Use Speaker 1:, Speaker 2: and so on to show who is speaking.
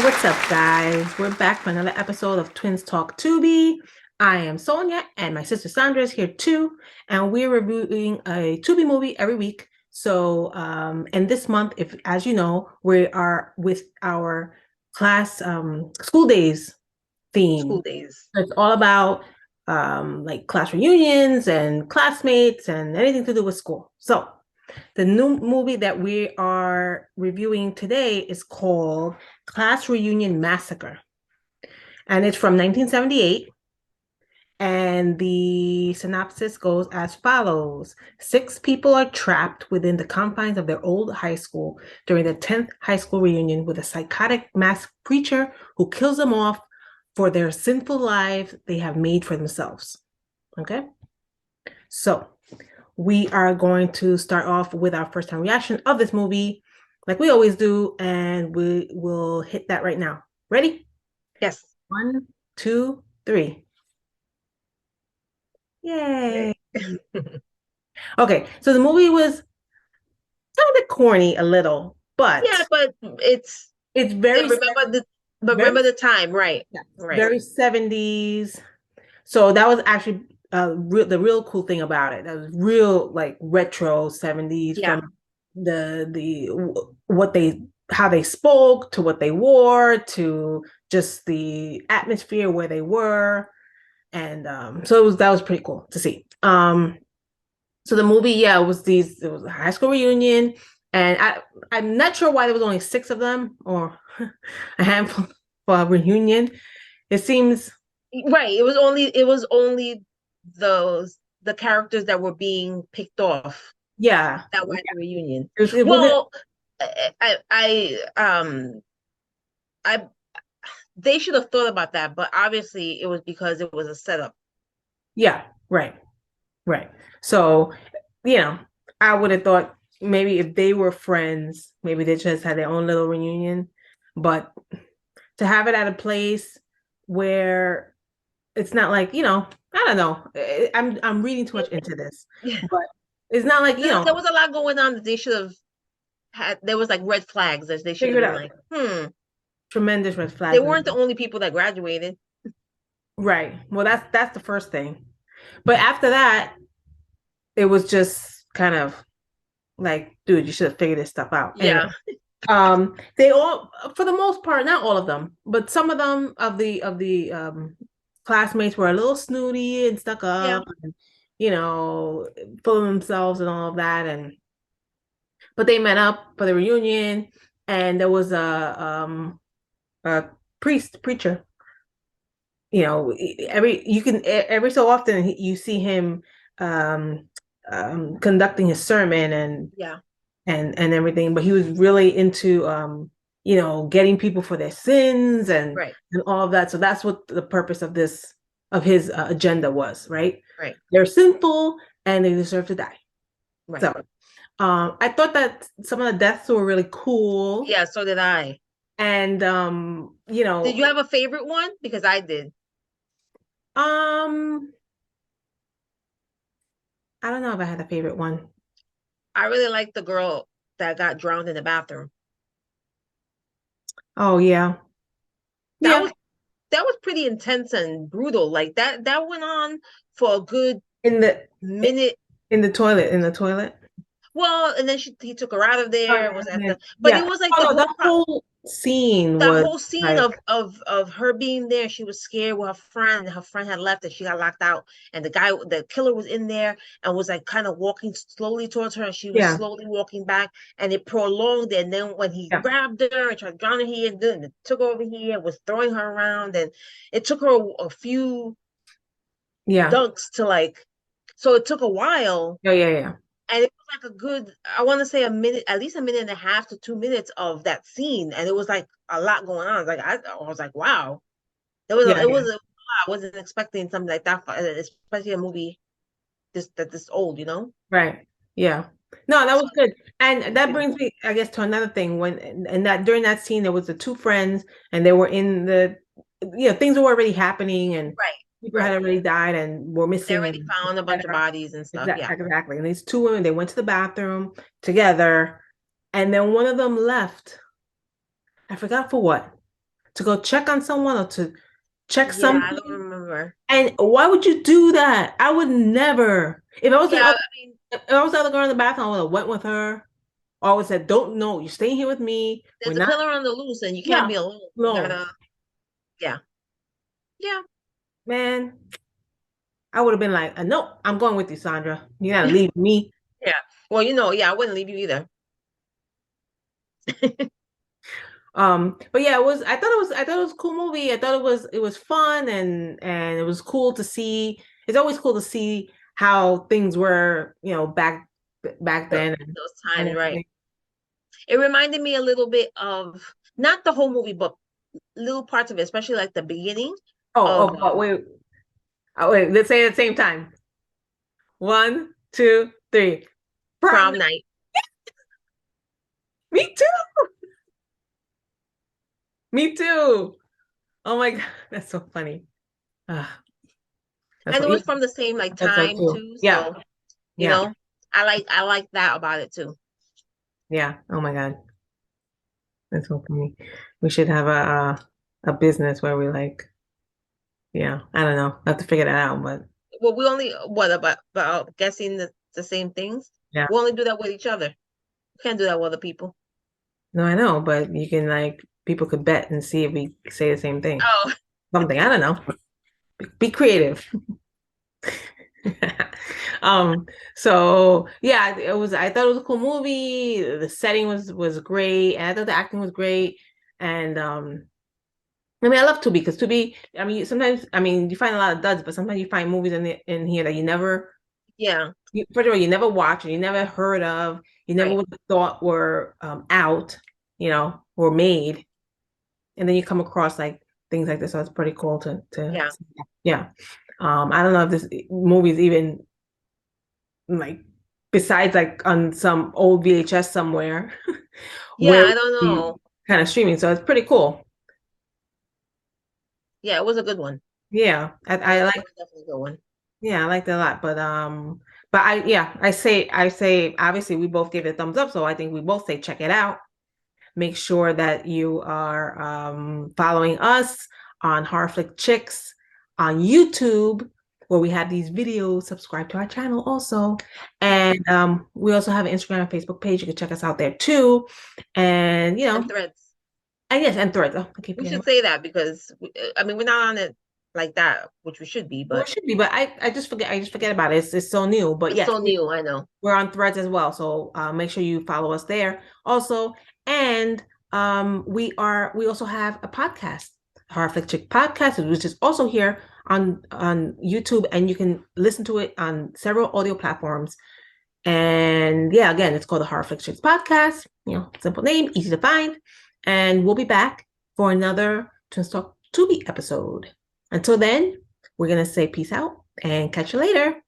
Speaker 1: What's up, guys? We're back for another episode of Twins Talk Tubi. I am Sonia, and my sister Sandra is here too, and we're reviewing a Tubi movie every week. So, and this month, if as you know, we are with our class School Daze theme.
Speaker 2: School Daze.
Speaker 1: It's all about like class reunions and classmates and anything to do with school. So, the new movie that we are reviewing today is called Class Reunion Massacre. And it's from 1978. And the synopsis goes as follows. 6 people are trapped within the confines of their old high school during the 10th high school reunion with a psychotic mass preacher who kills them off for their sinful lives they have made for themselves. Okay? So, we are going to start off with our first time reaction of this movie, like we always do, and we will hit that right now. Ready?
Speaker 2: Yes.
Speaker 1: 1, 2, 3. Yay. Okay, so the movie was kind of corny a little, but
Speaker 2: yeah, but it's
Speaker 1: very
Speaker 2: remember the time, right?
Speaker 1: Yeah,
Speaker 2: Right.
Speaker 1: Very 70s. So that was actually the real cool thing about it. That was real like retro 70s
Speaker 2: Yeah.
Speaker 1: from what they how they spoke to what they wore to just the atmosphere where they were. And so that was pretty cool to see. So the movie, yeah, it was a high school reunion, and I'm not sure why there was only 6 of them or a handful for a reunion. It seems
Speaker 2: right. It was only the characters that were being picked off.
Speaker 1: Yeah,
Speaker 2: that were at the reunion.
Speaker 1: it
Speaker 2: well, I they should have thought about that, but obviously it was because it was a setup.
Speaker 1: Yeah, right. So, I would have thought maybe if they were friends, maybe they just had their own little reunion. But to have it at a place where it's not like, I don't know. I'm reading too much into this. But it's not like,
Speaker 2: there was a lot going on that they should have had. There was like red flags that they should have been like,
Speaker 1: tremendous red flags.
Speaker 2: They weren't the only people that graduated.
Speaker 1: Right. Well, that's the first thing. But after that, it was just kind of like, dude, you should have figured this stuff out.
Speaker 2: Yeah.
Speaker 1: Anyway, they all, for the most part, not all of them, but some of them of the classmates were a little snooty and stuck up, and, full of themselves and all of that. But they met up for the reunion, and there was a preacher. Every so often you see him conducting his sermon and everything, but he was really into getting people for their sins and all of that. So that's what the purpose of his agenda was, right? They're sinful and they deserve to die. So I thought that some of the deaths were really cool.
Speaker 2: Yeah, so did I.
Speaker 1: And
Speaker 2: did you have a favorite one? Because I did.
Speaker 1: I don't know if I had a favorite one.
Speaker 2: I really liked the girl that got drowned in the bathroom.
Speaker 1: Oh yeah.
Speaker 2: That was pretty intense and brutal. Like that went on for a good minute.
Speaker 1: In the toilet.
Speaker 2: Well, and then he took her out of there. It was it was like the whole
Speaker 1: scene.
Speaker 2: That whole scene of her being there. She was scared with her friend. Her friend had left and she got locked out. And the killer was in there and was like kind of walking slowly towards her. And she was slowly walking back. And it prolonged. And then when he grabbed her and tried to drown her here, and took her over here, was throwing her around. And it took her a few dunks to like. So it took a while.
Speaker 1: Yeah.
Speaker 2: And it was like a good, I want to say a minute, at least a minute and a half to 2 minutes of that scene. And it was like a lot going on. Like I was like, wow. It was a lot. I wasn't expecting something like that, especially a movie this old,
Speaker 1: Right. Yeah. No, that was good. And that brings me, I guess, to another thing. During that scene, there was the 2 friends and they were in things were already happening and people had already died and were missing.
Speaker 2: They already found a bunch of bodies and stuff.
Speaker 1: Exactly. And these 2 women, they went to the bathroom together, and then one of them left. I forgot for what. to go check on someone or to check
Speaker 2: Yeah, I don't
Speaker 1: something.
Speaker 2: remember.
Speaker 1: And why would you do that? I would never. If I was the
Speaker 2: Yeah,
Speaker 1: other,
Speaker 2: I mean,
Speaker 1: if I was the other girl in the bathroom, I would have went with her. Or I would have said, "Don't know. You're staying here with me. We're
Speaker 2: there's a
Speaker 1: not."
Speaker 2: killer on the loose, and you can't
Speaker 1: Yeah.
Speaker 2: be alone. You
Speaker 1: No,
Speaker 2: gotta, yeah, yeah,
Speaker 1: man. I would have been like, "No, I'm going with you, Sandra. You're not leaving me."
Speaker 2: yeah. Well, yeah, I wouldn't leave you either.
Speaker 1: But yeah, I thought it was a cool movie. I thought it was fun and it was cool to see. It's always cool to see how things were, back then
Speaker 2: Those
Speaker 1: and
Speaker 2: times, right?
Speaker 1: everything.
Speaker 2: It reminded me a little bit of not the whole movie, but little parts of it, especially like the beginning of
Speaker 1: But wait, let's say it at the same time. One, two, three. Prom
Speaker 2: prom
Speaker 1: night.
Speaker 2: night.
Speaker 1: Me too. Me too. Oh my God, that's so funny. Ah, that's
Speaker 2: And it
Speaker 1: what, yeah,
Speaker 2: was from the same like
Speaker 1: that's so
Speaker 2: time
Speaker 1: cool.
Speaker 2: too.
Speaker 1: Yeah,
Speaker 2: So, you
Speaker 1: yeah,
Speaker 2: know, I like that about it too.
Speaker 1: yeah. Oh my God, that's so funny. We should have a business where we like, yeah, I don't know. I have to figure that out, but
Speaker 2: Well, we only what about guessing the same things?
Speaker 1: yeah.
Speaker 2: We only do that with each other. We can't do that with other people.
Speaker 1: No, I know, but you can like people could bet and see if we say the same thing.
Speaker 2: Oh,
Speaker 1: Something, I don't know. Be creative. Um, so yeah, I thought it was a cool movie. The setting was great, and I thought the acting was great. And I mean I love Tubi because Tubi, I mean sometimes I mean you find a lot of duds, but sometimes you find movies in here that
Speaker 2: yeah,
Speaker 1: first of all, you never watched, you never heard of, you never
Speaker 2: right.
Speaker 1: would have thought were out, were made. And then you come across like things like this. So it's pretty cool to
Speaker 2: Yeah.
Speaker 1: see that. Yeah. I don't know if this movie's even like besides like on some old VHS somewhere
Speaker 2: Yeah,
Speaker 1: where
Speaker 2: I don't
Speaker 1: we
Speaker 2: know.
Speaker 1: kind of streaming. So it's pretty cool.
Speaker 2: Yeah, it was a good one.
Speaker 1: Yeah. I
Speaker 2: It
Speaker 1: like
Speaker 2: was definitely a good one.
Speaker 1: yeah, I liked it a lot. But I say obviously we both gave it a thumbs up. So I think we both say check it out. Make sure that you are following us on Horror Flick Chicks on YouTube, where we have these videos. Subscribe to our channel also.
Speaker 2: Yep.
Speaker 1: And we also have an Instagram and Facebook page. You can check us out there too. And,
Speaker 2: And threads.
Speaker 1: and yes, and Threads. Oh, I keep
Speaker 2: We
Speaker 1: forgetting.
Speaker 2: should say that because I mean we're not on it like that, which we should be,
Speaker 1: Well, it
Speaker 2: but
Speaker 1: should be, but I just forget about it. It's so new. But
Speaker 2: it's
Speaker 1: yes,
Speaker 2: so new, I know.
Speaker 1: we're on Threads as well, so make sure you follow us there. Also, and we also have a podcast, Horror Flick Chick Podcast, which is also here on YouTube, and you can listen to it on several audio platforms. And yeah, again, it's called the Horror Flick Chicks Podcast. Simple name, easy to find. And we'll be back for another Twin Talk Tubi episode. Until then, we're gonna say peace out and catch you later.